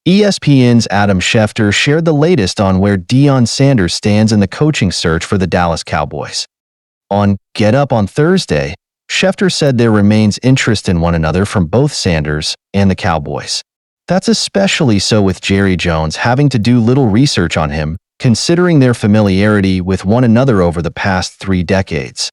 ESPN's Adam Schefter shared the latest on where Deion Sanders stands in the coaching search for the Dallas Cowboys. On Get Up on Thursday, Schefter said there remains interest in one another from both Sanders and the Cowboys. That's especially so with Jerry Jones having to do little research on him, considering their familiarity with one another over the past 3 decades.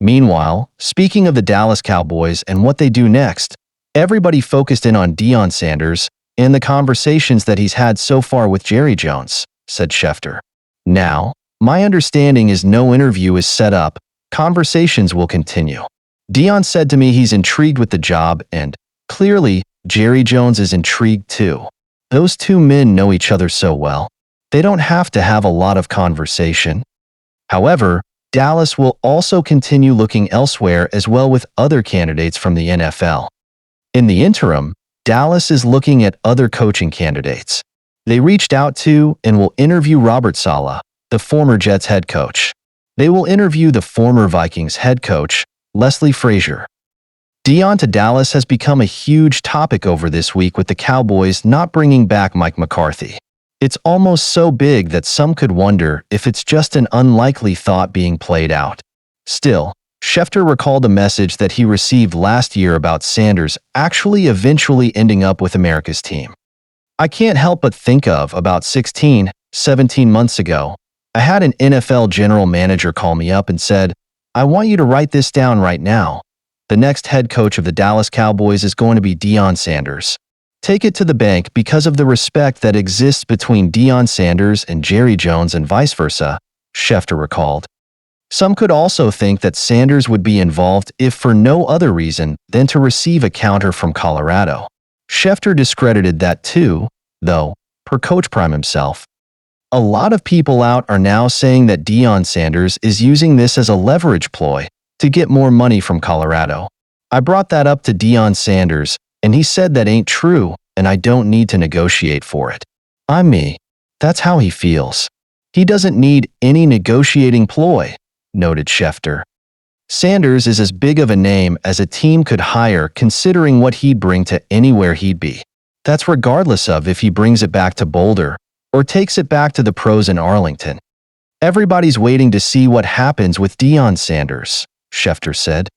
Meanwhile, speaking of the Dallas Cowboys and what they do next, everybody focused in on Deion Sanders and the conversations that he's had so far with Jerry Jones, said Schefter. Now, my understanding is no interview is set up, conversations will continue. Deion said to me he's intrigued with the job and, clearly, Jerry Jones is intrigued too. Those two men know each other so well. They don't have to have a lot of conversation. However, Dallas will also continue looking elsewhere as well with other candidates from the NFL. In the interim, Dallas is looking at other coaching candidates. They reached out to and will interview Robert Saleh, the former Jets head coach. They will interview the former Vikings head coach, Leslie Frazier. Deion to Dallas has become a huge topic over this week with the Cowboys not bringing back Mike McCarthy. It's almost so big that some could wonder if it's just an unlikely thought being played out. Still, Schefter recalled a message that he received last year about Sanders actually eventually ending up with America's team. I can't help but think of about 16, 17 months ago, I had an NFL general manager call me up and said, "I want you to write this down right now. The next head coach of the Dallas Cowboys is going to be Deion Sanders. Take it to the bank because of the respect that exists between Deion Sanders and Jerry Jones and vice versa," Schefter recalled. Some could also think that Sanders would be involved if for no other reason than to receive a counter from Colorado. Schefter discredited that too, though, per Coach Prime himself. A lot of people out are now saying that Deion Sanders is using this as a leverage ploy to get more money from Colorado. I brought that up to Deion Sanders, and he said that ain't true, and I don't need to negotiate for it. I'm me. That's how he feels. He doesn't need any negotiating ploy, noted Schefter. Sanders is as big of a name as a team could hire considering what he'd bring to anywhere he'd be. That's regardless of if he brings it back to Boulder or takes it back to the pros in Arlington. Everybody's waiting to see what happens with Deion Sanders, Schefter said.